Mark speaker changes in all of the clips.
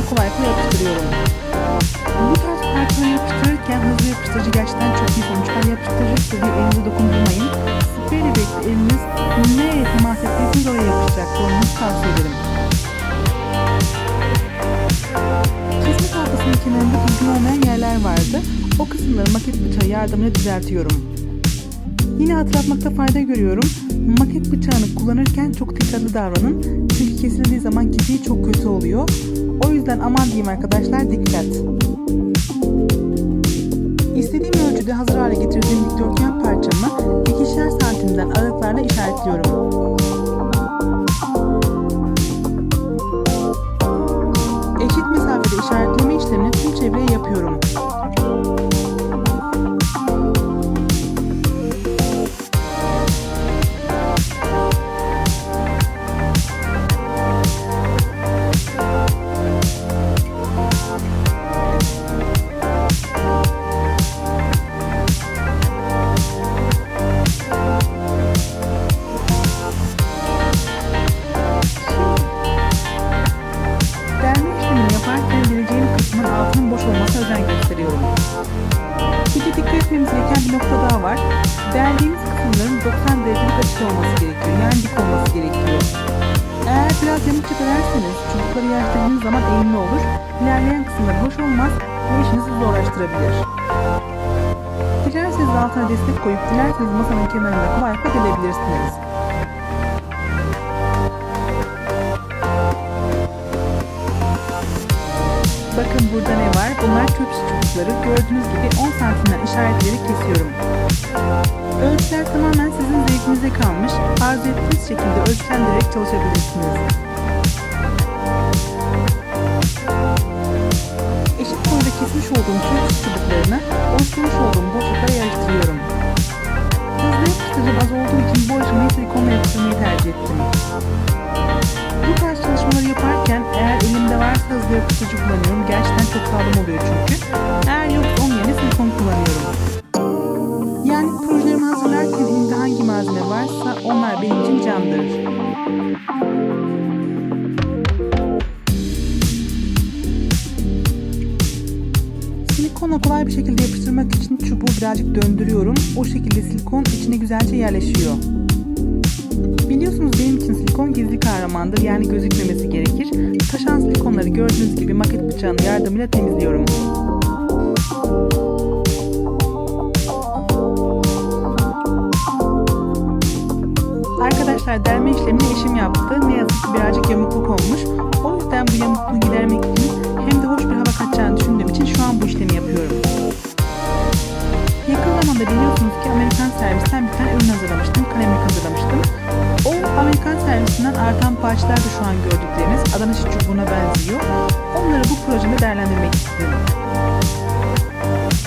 Speaker 1: içlerine kolaylıkla yapıştırıyorum. Bu tarz parçaları yapıştırırken hızlı yapıştırıcı gerçekten çok iyi sonuçlar yapıştıracaktır diye elinize dokundurmayın. Spreyle birlikte eliniz nereye temas ettiyseniz oraya yapışacaktır. Onu tavsiye ederim. Kesme tahtasının kenarında düzgün olmayan yerler vardı. O kısımları maket bıçağı yardımıyla düzeltiyorum. Yine hatırlatmakta fayda görüyorum. Maket bıçağını kullanırken çok dikkatli davranın. Çünkü kesildiği zaman keziği çok kötü oluyor. O yüzden aman diyeyim arkadaşlar, dikkat. İstediğim ölçüde hazır hale getirdiğim dikdörtgen parçamı 2'şer santimden aralıklarla işaretliyorum. Eşit mesafede işaretleme işlemini tüm çevreye yapıyorum. Altının boş olmasına özen gösteriyorum. Bir de dikkat etmemiz gereken bir nokta daha var. Deldiğimiz kısımların 90 derecelik açıda olması gerekiyor. Yani dik olması gerekiyor. Eğer biraz yamukça dönerseniz çubukları yerleştirdiğiniz zaman eğimli olur. İlerleyen kısımlar boş olmaz ve işinizi zorlaştırabilir. Dilerseniz altına destek koyup dilerseniz masanın kenarında kolaylıkla delebilirsiniz. Bakın burada ne var? Bunlar çöp çubukları. Gördüğünüz gibi 10 santimden işaretleri kesiyorum. Ölçüler tamamen sizin zevkinize kalmış. Arzu ettiğiniz şekilde ölçülendirerek çalışabilirsiniz. Eşit boyda kesmiş olduğum çöp çubuklarını oluşturmuş olduğum boşluklara yerleştiriyorum. Hızlı yapıştırıcım az olduğu için bu aşamayı silikonla yapıştırmayı tercih ettim. Bu tarz çalışmaları yaparken eğer elimde varsa hızlı yapıştırıcı kullanıyorum. Gerçekten çok sağlam oluyor çünkü. Eğer yoksa onun yerine silikon kullanıyorum. Yani projelerimi hazırlarken elimde hangi malzeme varsa onlar benim için candır. Silikonla kolay bir şekilde yapıştırmak için çubuğu birazcık döndürüyorum. O şekilde silikon içine güzelce yerleşiyor. Biliyorsunuz benim için silikon gizli kahramandır, yani gözükmemesi gerekir. Taşan silikonları gördüğünüz gibi maket bıçağının yardımıyla temizliyorum. Arkadaşlar delme işlemini eşim yaptı. Ne yazık ki birazcık yamukluk olmuş. O yüzden bu yamukluğu gidermek için hem de hoş bir hava kaçacağını düşündüğüm için şu an bu işlemi yapıyorum. Yakın zamanda biliyorsunuz ki Amerikan servisten bir tane ürün hazırlamıştım. Kalemlik hazırlamıştım. O Amerikan servisinden artan parçalar da şu an gördükleriniz Adana şiş çubuğuna benziyor. Onları bu projede değerlendirmek istedim.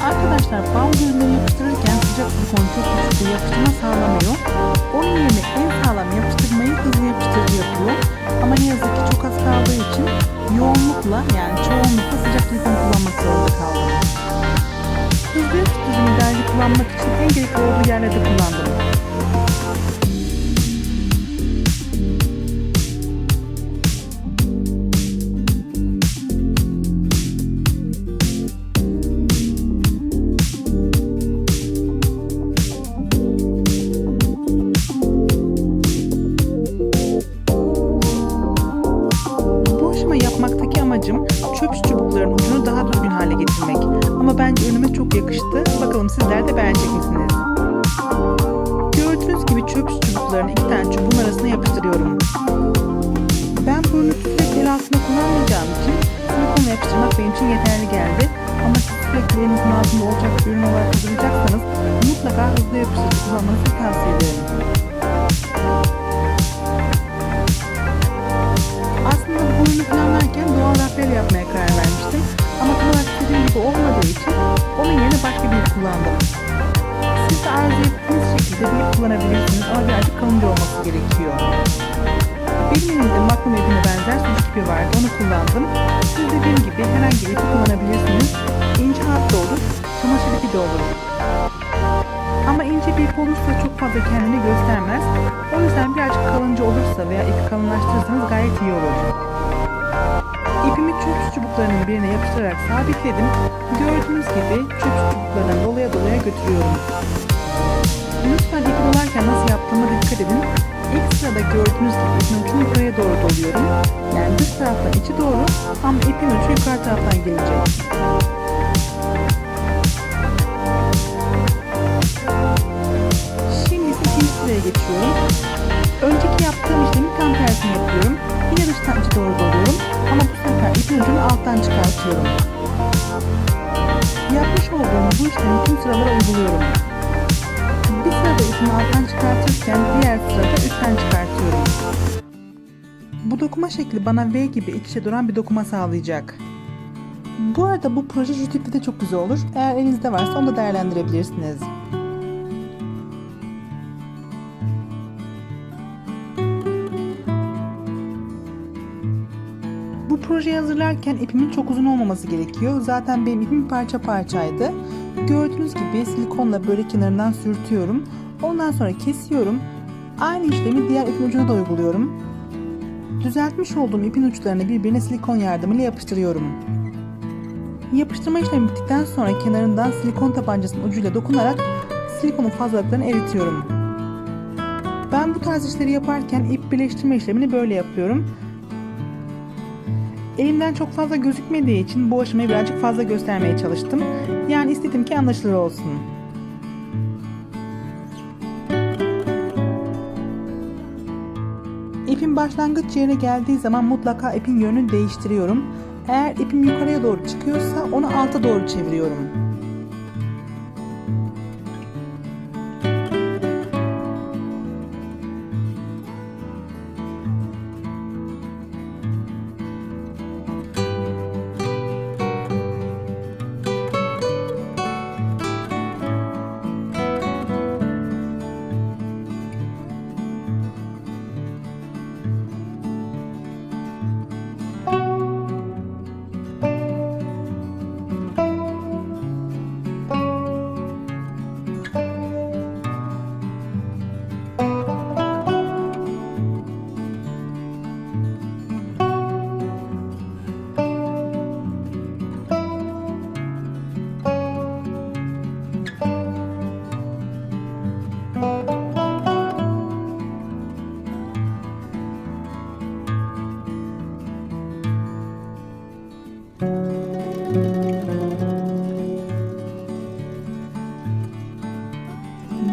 Speaker 1: Arkadaşlar bazı ürünleri yapıştırırken sıcak silikon çok güçlü yapıştırma sağlamıyor. Onun yerine en sağlam yapıştırmayı hızlı yapıştırıcı yapıyor. Ama ne yazık ki çok az kaldığı için yoğunlukla, yani çoğunlukla sıcak silikon kullanmak zorunda kaldım. Hızlı yapıştırıcı dergi kullanmak için en gerekli olduğu yerlerde kullandım. Yapmaktaki amacım çöp çubukların ucunu daha düzgün hale getirmek. Ama bence ürünüme çok yakıştı. Bakalım sizler de beğenecek misiniz? Gördüğünüz gibi çöp çubuklarını 2 tane çubuğun arasına yapıştırıyorum. Ben bu ürünü sürekli el altında kullanmayacağım için silikonla yapıştırmak benim için yeterli geldi. Ama siz sürekli elinizin altında olacak bir ürün olarak hazırlayacaksanız mutlaka hızlı yapıştırıcı kullanmanızı tavsiye ederim. Aslında bu ürünü planlarken doğal rafyayla yapmaya karar vermiştim. Ama tam olarak istediğim gibi olmadığı için onun yerine başka bir kullandım. Siz de arzu ettiğiniz şekilde bir kullanabilirsiniz ama birazcık kalınca olması gerekiyor. Benim elimde maklum ipine benzer süs ipi vardı, onu kullandım. Siz dediğim gibi herhangi bir ipi kullanabilirsiniz. İnce hat da olur, çamaşır ipi de olur. Ama ince bir ip olursa çok fazla kendini göstermez. O yüzden birazcık kalınca olursa veya ipi kalınlaştırırsanız gayet iyi olur. İpimi çöp çubuk uçlarını birine yapıştırarak sabitledim. Gördüğünüz gibi çöp çubuklarından dolaya dolaya götürüyorum. Lütfen ipi dolarken nasıl yaptığıma dikkat edin. İlk sırada gördüğünüz gibi ipin ucunu yukarıya doğru doluyorum. Yani dış taraftan içi doğru ama ipin ucu yukarı taraftan gelecek. Şimdi ise ikinci sıraya geçiyorum. Önceki yaptığım işlemi tam tersini yapıyorum. Yine dıştan içe doğru doluyorum ama bu sefer ipin ucunu alttan çıkartıyorum. Yapmış olduğum bu işlemi tüm sıralara uyguluyorum. Bir sırada ipimi alttan çıkartırken diğer sırada üstten çıkartıyorum. Bu dokuma şekli bana V gibi iç içe duran bir dokuma sağlayacak. Bu arada bu proje şu tipte de çok güzel olur. Eğer elinizde varsa onu da değerlendirebilirsiniz. Bu projeyi hazırlarken ipimin çok uzun olmaması gerekiyor. Zaten benim ipim parça parçaydı. Gördüğünüz gibi silikonla böyle kenarından sürtüyorum. Ondan sonra kesiyorum. Aynı işlemi diğer ipin ucuna da uyguluyorum. Düzeltmiş olduğum ipin uçlarını birbirine silikon yardımıyla yapıştırıyorum. Yapıştırma işlemi bittikten sonra kenarından silikon tabancasının ucuyla dokunarak silikonun fazlalıklarını eritiyorum. Ben bu tarz işleri yaparken ip birleştirme işlemini böyle yapıyorum. Elimden çok fazla gözükmediği için bu aşamayı birazcık fazla göstermeye çalıştım. Yani istedim ki anlaşılır olsun. İpin başlangıç yerine geldiği zaman mutlaka ipin yönünü değiştiriyorum. Eğer ipim yukarıya doğru çıkıyorsa onu alta doğru çeviriyorum.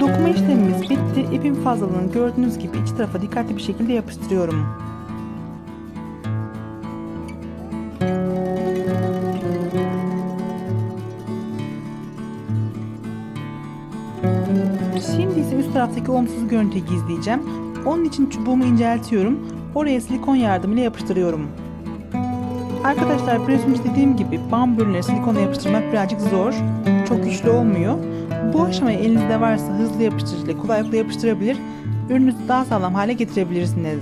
Speaker 1: Dokuma işlemimiz bitti. İpin fazlalığını gördüğünüz gibi iç tarafa dikkatli bir şekilde yapıştırıyorum. Şimdi ise üst taraftaki olumsuz görüntüyü gizleyeceğim. Onun için çubuğumu inceltiyorum. Oraya silikon yardımıyla yapıştırıyorum. Arkadaşlar biliyorsunuz dediğim gibi bambu ürünleri silikonla yapıştırmak birazcık zor. Çok güçlü olmuyor. Bu aşamayı elinizde varsa hızlı yapıştırıcıyla kolaylıkla yapıştırabilir, ürününüzü daha sağlam hale getirebilirsiniz.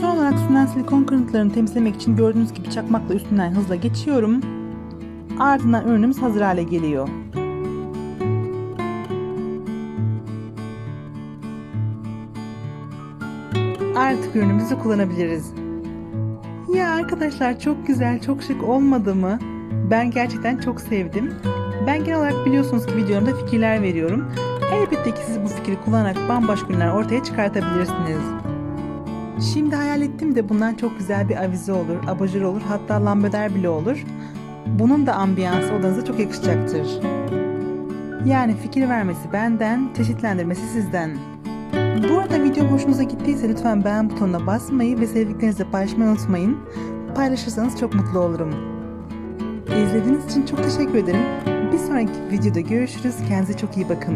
Speaker 1: Son olarak üstünden silikon kırıntılarını temizlemek için gördüğünüz gibi çakmakla üstünden hızla geçiyorum. Ardından ürünümüz hazır hale geliyor. Artık ürünümüzü kullanabiliriz. Ya arkadaşlar çok güzel, çok şık olmadı mı? Ben gerçekten çok sevdim. Ben genel olarak biliyorsunuz ki videomda fikirler veriyorum. Elbette ki siz bu fikri kullanarak bambaşka ürünler ortaya çıkartabilirsiniz. Şimdi hayal ettim de bundan çok güzel bir avize olur, abajur olur, hatta lambader bile olur. Bunun da ambiyansı odanıza çok yakışacaktır. Yani fikir vermesi benden, çeşitlendirmesi sizden. Bu arada videom hoşunuza gittiyse lütfen beğen butonuna basmayı ve sevdiklerinizle paylaşmayı unutmayın. Paylaşırsanız çok mutlu olurum. İzlediğiniz için çok teşekkür ederim. Bir sonraki videoda görüşürüz. Kendinize çok iyi bakın.